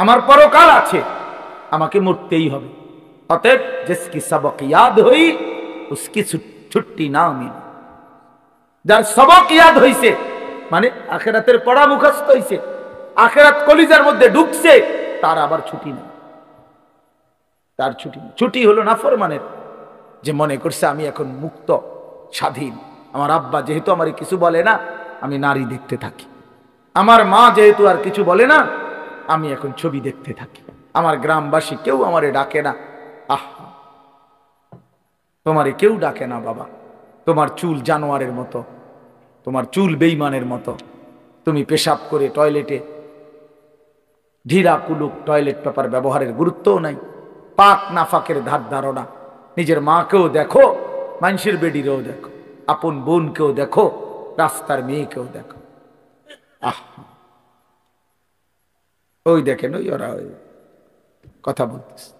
আমার পরকাল আছে, আমাকে মরতেই হবে। অতএব জিসকি সবক ইয়াদ হই উসকি ছুট্টি না মিলে। যার সবক ইয়াদ হইছে মানে আখিরাতের পড়া মুখস্থ হইছে, আখিরাত কলিজার মধ্যে ঢুকছে, তার আবার ছুটি নেই। তার ছুটি নেই। ছুটি হলো নাফরমানের, যে মনে করছে আমি এখন মুক্ত স্বাধীন। আমার আব্বা যেহেতু আমার কিছু বলে না, আমি নারী দেখতে থাকি। আমার মা যেহেতু আর কিছু বলে না, আমি এখন ছবি দেখতে থাকি। আমার গ্রামবাসী কেউ আমারে ডাকে না। আহ, তোমারে কেউ ডাকে না বাবা। তোমার চুল জানোয়ারের মতো, তোমার চুল বেঈমানের মতো। তুমি পেশাব করে টয়লেটে ঢিলা কুলুক টয়লেট পেপার ব্যবহারের গুরুত্বও নাই। পাক নাফাকের ধার ধারণা। নিজের মাকেও দেখো, মানুষের বেডিরেও দেখো, আপন বোনকেও দেখো, রাস্তার মেয়েকেও দেখো। আহ, ওই দেখেন ওই ওরা ওই কথা বলতেছে।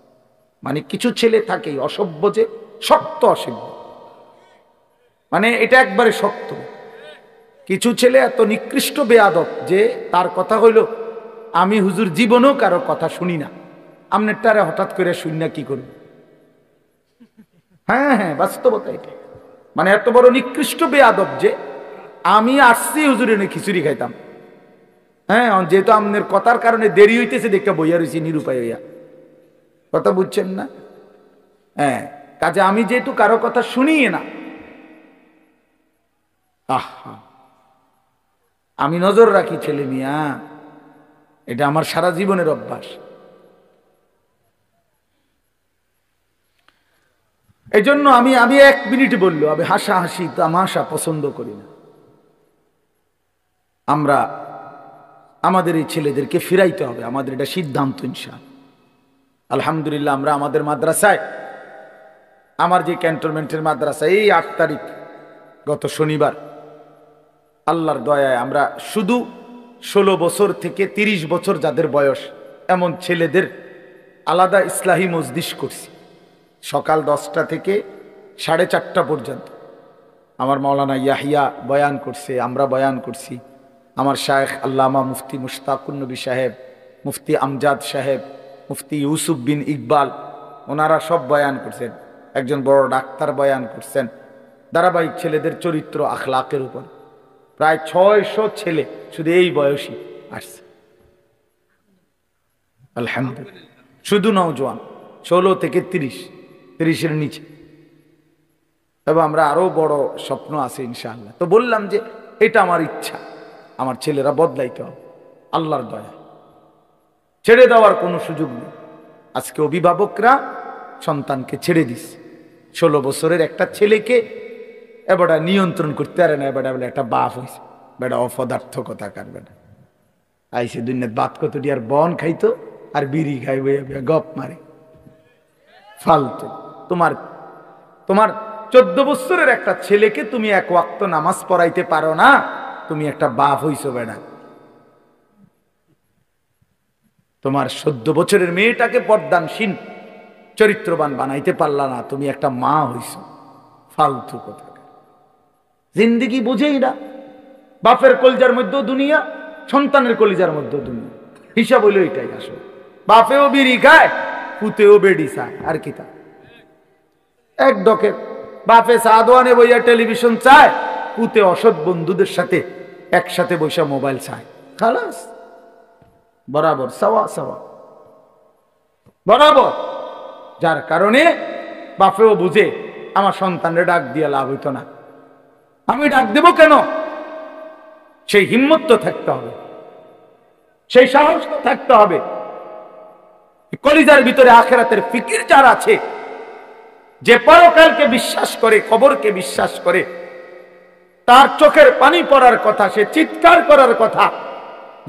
মানে কিছু ছেলে থাকেই অসভ্য, যে শক্ত অসভ্য, মানে এটা একবারে শক্ত। কিছু ছেলে এত নিকৃষ্ট বেয়াদব যে তার কথা হইল, আমি হুজুর জীবনেও কারো কথা শুনি না, আমনের তারে হঠাৎ করে শুনি না কি করব। হ্যাঁ হ্যাঁ, বাস্তবতা এটা। মানে এত বড় নিকৃষ্ট বেয়াদব যে আমি আসছি হুজুরে খিচুড়ি খাইতাম, হ্যাঁ, যেহেতু আমনের কথার কারণে দেরি হইতেছে দেখে বইয়া রয়েছি নিরুপায় হইয়া। কথা বুঝছেন না? হ্যাঁ, কাজে আমি যেহেতু কারো কথা শুনি না, আহা, আমি নজর রাখি ছেলে মিয়া, এটা আমার সারা জীবনের অভ্যাস। এই জন্য আমি 1 মিনিট বললো আমি হাসাহাসি তামাশা পছন্দ করি না। আমরা আমাদের এই ছেলেদেরকে ফিরাইতে হবে, আমাদের এটা সিদ্ধান্ত ইনশাআল্লাহ। আলহামদুলিল্লাহ, আমরা আমাদের মাদ্রাসায়, আমার যে ক্যান্টনমেন্টের মাদ্রাসা, এই 8 তারিখ গত শনিবার আল্লাহর দয়ায় আমরা শুধু 16 বছর থেকে 30 বছর যাদের বয়স এমন ছেলেদের আলাদা ইসলাহি মজলিস করছি। সকাল 10টা থেকে 4:30 পর্যন্ত আমার মাওলানা ইয়াহিয়া বয়ান করছে, আমরা বয়ান করছি, আমার শায়েখ আল্লামা মুফতি মুশতাকুন নবী সাহেব, মুফতি আমজাদ সাহেব, মুফতি ইউসুফ বিন ইকবাল, ওনারা সব বয়ান করছেন। একজন বড় ডাক্তার বয়ান করছেন ধারাবাহিক ছেলেদের চরিত্র আখলাকের উপর। প্রায় 600 ছেলে শুধু এই বয়সী আসছে, আলহামদুলিল্লাহ। শুধু নওজোয়ান 16 থেকে 30-এর নিচে। এবং আমরা আরো বড় স্বপ্ন আছে ইনশাআল্লাহ। তো বললাম যে এটা আমার ইচ্ছা, আমার ছেলেরা বদলাইতে হবে আল্লাহর দয়া, ছেড়ে দেওয়ার কোনো সুযোগ নেই। আজকে অভিভাবকরা সন্তানকে ছেড়ে দিস। 16 বছরের একটা ছেলেকে এবারটা নিয়ন্ত্রণ করতে পারে না। এবারটা বলে একটা বাপ হয়েছে, বেটা অপদার্থ কথা কার বেটা আইসে দুনিয়ার বাত কত আর বন খাইতো আর বিড়ি খাইব, গপ মারে ফালতু। তোমার 14 বছরের একটা ছেলেকে তুমি 1 ওয়াক্ত নামাজ পড়াইতে পারো না, তুমি একটা বাপ হইছো বেটা। তোমার 14 বছরের মেয়েটাকে পর্দানশীল চরিত্রবান বানাইতে পারলা না, তুমি একটা মা হইছো। ফালতু কথা, জিন্দেগি বুঝেই না। বাপের কলিজার মধ্যেও দুনিয়া, সন্তানের কলিজার মধ্যেও দুনিয়া। হিসাব হইল এটাই আসলে। বাপেও বিড়ি খায়, পুতেও বেডি চায়, আর কি তা এক ডকে। বাপে চা দোয়ানে বইয়া টেলিভিশন চায়, পুতে অসৎ বন্ধুদের সাথে একসাথে বসে মোবাইল চায়। খালাস, বরাবর সাওয়া সাওয়া, বরাবর। যার কারণে বাপেও বুঝে আমার সন্তানরে ডাক দিয়া লাভ হইতো না, আমি ডাক দেব কেন? সেই হিম্মত তো থাকতে হবে, সেই সাহস তো থাকতে হবে। কলিজার ভিতরে আখিরাতের ফিকির যার আছে, যে পরকালকে বিশ্বাস করে, কবরকে বিশ্বাস করে, তার চোখের পানি পড়ার কথা, সে চিৎকার করার কথা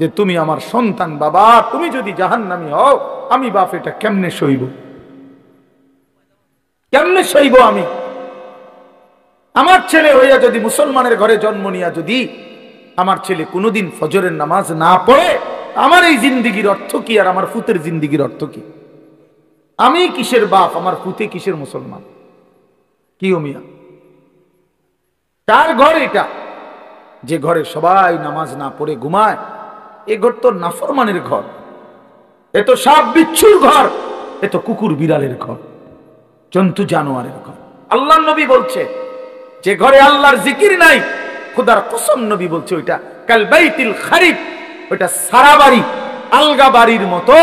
যে তুমি আমার সন্তান বাবা, তুমি যদি জাহান্নামী হও, আমি বাপ এটা কেমনে সইব, কেমনে সইব আমি? আমার ছেলে হইয়া যদি মুসলমানের ঘরে জন্ম নিয়া যদি আমার ছেলে কোনোদিন ফজরের নামাজ না পড়ে, আমার এই জিন্দিগির অর্থ কি? আর আমার ফুতের জিন্দিগির অর্থ কি? আমি কিসের বাপ, আমার ফুতে কিসের মুসলমান? কি মিয়া, কার ঘর এটা? যে ঘরে সবাই নামাজ না পড়ে ঘুমায়, এ ঘর তো নাফরমানের ঘর। এ তো সাপ বিচ্ছুর ঘর, এ তো কুকুর বিড়ালের ঘর, জন্তু জানোয়ারের ঘর। আল্লাহর নবী বলছে যে ঘরে আল্লাহর জিকির নাই, খোদার কসম নবী বলছে ওইটা কাল বাইতিল খারিব, ওইটা সারা বাড়ি, আলগা বাড়ির মতো,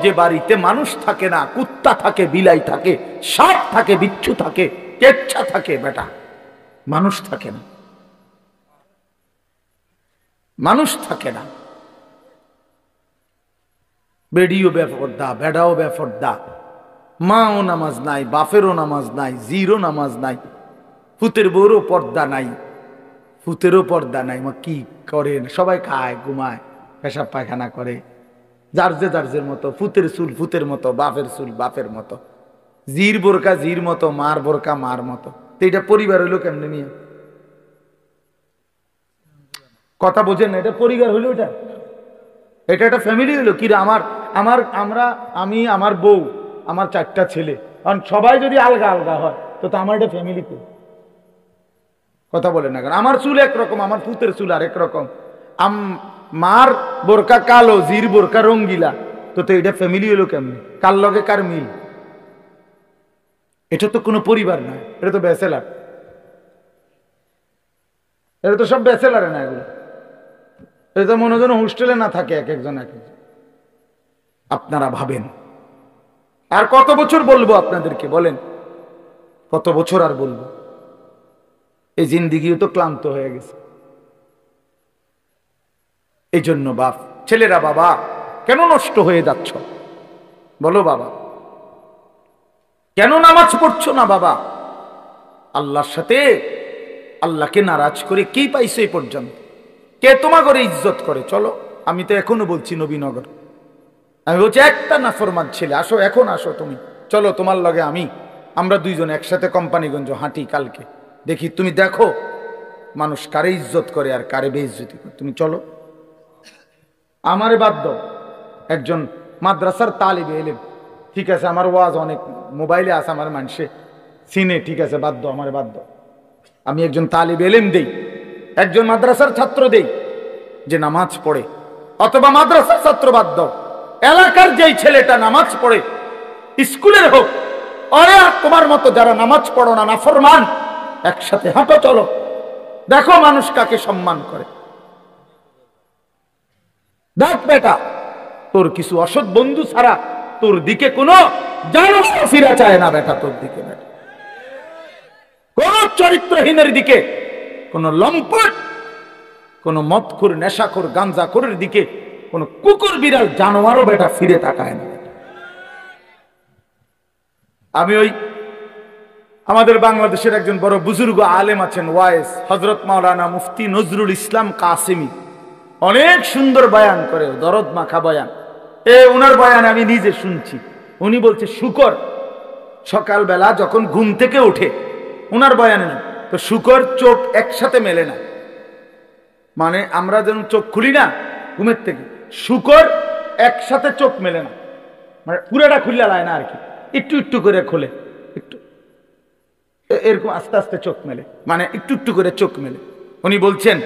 যে বাড়িতে মানুষ থাকে না, কুত্তা থাকে, বিলাই থাকে, সাপ থাকে, বিচ্ছু থাকে, কেচ্ছা থাকে, বেটা মানুষ থাকে না, মানুষ থাকে না। বেডিও বেফরদা, বেড়াও বেফরদা, মাও নামাজ নাই, বাপেরও নামাজ নাই, জিরো নামাজ নাই, ফুতের বউরও পর্দা নাই, ফুতেরও পর্দা নাই। মা কি করে? সবাই খায়, ঘুমায়, পেশাব পায়খানা করে, যার মতো, ফুতের চুল ফুতের মতো, বাপের চুল বাপের মতো, জির বোরকা জির মতো, মার বোরকা মার মতো। তো এটা পরিবার হইলো কেমনে নিয়ে? কথা বোঝেন না? এটা পরিবার হইলো? এটা একটা ফ্যামিলি হইলো কি? আমি, আমার বউ, আমার 4টা ছেলে, কারণ সবাই যদি আলগা আলগা হয় তো আমার এটা ফ্যামিলি কই? কথা বলেন না কেন? আমার চুল একরকম, আমার ফুতের চুল আর একরকম, মার বোরকা কালো, জির বোরকা রঙ্গিলা, তো এটা ফ্যামিলি হইলো কেমনে? কার লগে কার মিল? এটা তো কোনো পরিবার না, এটা তো ব্যাচেলার, এটা তো সব ব্যাচেলারে না, এগুলো এটা মনে যেন হোস্টেলে না থাকে এক একজন। আপনারা ভাবেন আর কত বছর বলবো আপনাদেরকে? বলেন কত বছর আর বলবো? এই জিন্দিগিও তো ক্লান্ত হয়ে গেছে। এই জন্য বাপ ছেলেরা, বাবা কেন নষ্ট হয়ে যাচ্ছ? বলো বাবা, কেন নামাজ পড়ছো না? বাবা, আল্লাহর সাথে আল্লাহকে নারাজ করে কি পাইছো এই পর্যন্ত? কে তোমা করে ইজ্জত করে? চলো, আমি তো এখনো বলছি নবীনগর, আমি বলছি একটা নাফরমান ছেলে, আসো, এখন আসো তুমি, চলো তোমার লগে আমরা দুইজন একসাথে কোম্পানিগঞ্জ হাঁটি কালকে, দেখি, তুমি দেখো মানুষ কারে ইজ্জত করে আর কারে বেইজ্জতি করে। তুমি চলো, আমারে বাদ দাও, একজন মাদ্রাসার তালিবে এলেম, ঠিক আছে, আমার ওয়াজ অনেক মোবাইলে আছে, আমার মানুষে সিনে, ঠিক আছে, বাদ দাও, আমারে বাদ দাও। আমি একজন তালিবে এলেম দেই, একজন মাদ্রাসার ছাত্র দেই যে নামাজ পড়ে, অথবা মাদ্রাসার ছাত্র বাদ দাও, এলাকার যেই ছেলেটা নামাজ পড়ে, স্কুলের হোক, আরে তোমার মতো যারা নামাজ পড়ো না, নাফরমান, একসাথে হাঁটো, চলো, দেখো মানুষ কাকে সম্মান করে। দেখ বেটা, তোর কিছু অসৎ বন্ধু ছাড়া তোর দিকে কোনো জানো ফিরা চায় না বেটা, তোর দিকে বেটা, কোন চরিত্রহীনের দিকে, কোন লম্পট, কোন মদখোর, নেশাখোর, গাঞ্জাখোরের দিকে কোন কুকুর বিড়াল জানোয়ারও বেটা ফিরে তাকায় না। আমি আমাদের বাংলাদেশের একজন বড় বুজুর্গ আলেম আছেন, ওয়াইস হযরত মাওলানা মুফতি নজরুল ইসলাম কাসেমি, অনেক সুন্দর বয়ান করে, দরদ মাখা বয়ান। উনার বয়ান আমি নিজে শুনছি। উনি বলছে শুকর সকালবেলা যখন ঘুম থেকে ওঠে, উনার বয়ানে না তো, শুকর চোখ একসাথে মেলে না, মানে আমরা যেন চোখ খুলি না ঘুমের থেকে, শুকর একসাথে চোখ মেলে না, মানে পুরাটা খুললে লায় না আর কি, একটু একটু করে খোলে, একটু এরকম আস্তে আস্তে চোখ মেলে, মানে একটু একটু করে চোখ মেলে। উনি বলছেন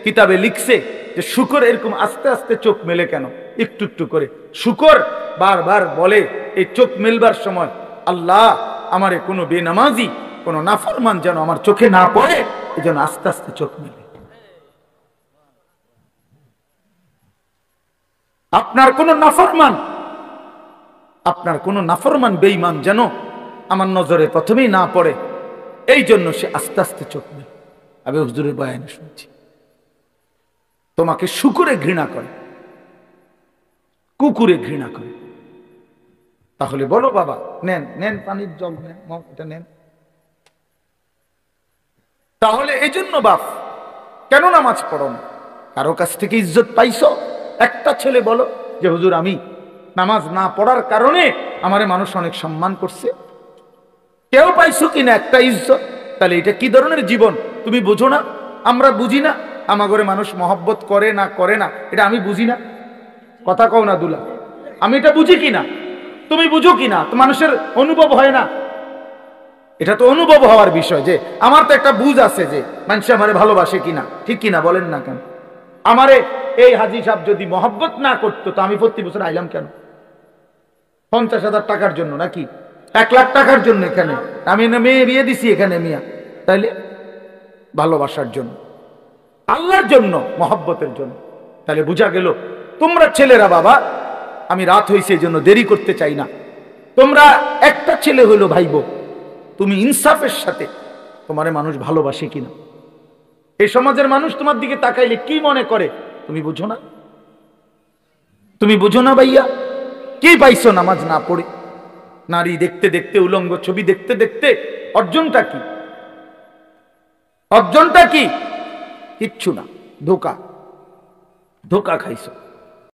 কিতাবে লিখছে যে শুকর এরকম আস্তে আস্তে চোখ মেলে কেন, একটু একটু করে। শুকর বারবার বলে এই চোখ মেলবার সময়, আল্লাহ আমারে কোনো বেনামাজি, কোনো নাফরমান যেন আমার চোখে না পড়ে, এই জন্য আস্তে আস্তে চোখ মেলে। আপনার কোন নাফরমান বেঈমান যেন আমার নজরে প্রথমেই না পড়ে, এই জন্য সে আস্তে আস্তে চোখ মেলে। আমি হুজুরের বয়ানে শুনছি। তোমাকে শুকরে ঘৃণা করে, কুকুরে ঘৃণা করে, তাহলে বলো বাবা, নেন নেন পানির জল, নেন, এটা নেন। তাহলে এই জন্য বাপ কেন নামাজ পড়ো না? কারো কাছ থেকে ইজ্জত পাইছো? একটা ছেলে বলো যে হুজুর আমি নামাজ না পড়ার কারণে আমারে মানুষ অনেক সম্মান করছে? কেউ পাইছো কিনা একটা ইজ্জত? তাহলে এটা কি ধরনের জীবন তুমি বুঝো না? আমরা বুঝি না আমাগরে মানুষ মহব্বত করে না করে না, এটা আমি বুঝি না? কথা কও না দুলা, আমি এটা বুঝি কিনা, তুমি বুঝো কিনা? তো মানুষের অনুভব হয় না? এটা তো অনুভব হওয়ার বিষয়, যে আমার তো একটা বুঝ আছে যে মানুষ আমারে ভালোবাসে কিনা, ঠিক কিনা বলেন না কেন? আমারে এই হাজী সাহেব যদি মহব্বত না করতো তো আমি প্রতি বছর আইলাম কেন? 50,000 টাকার জন্য নাকি 1 লাখ টাকার জন্য? এখানে আমি না মেয়ে বিয়ে দিছি এখানে মিয়া, তাইলে ভালোবাসার জন্য, আল্লাহর জন্য, মহব্বতের জন্য। তাহলে বুঝা গেল তোমরা ছেলেরা, বাবা আমি রাত হয়েছে এই জন্য দেরি করতে চাই না, তোমরা একটা ছেলে হইলো ভাইবো, তুমি ইনসাফের সাথে তোমারে মানুষ ভালোবাসে কিনা, এই সমাজের মানুষ তোমার দিকে তাকাইলে কি মনে করে তুমি বুঝো না? তুমি বুঝো না ভাইয়া? কি পাইছো নামাজ না পড়ে? নারী দেখতে দেখতে, উলঙ্গ ছবি দেখতে দেখতে অর্জনটা কি? অর্জনটা কি? কিচ্ছু না, ধোকা, ধোকা খাইছো।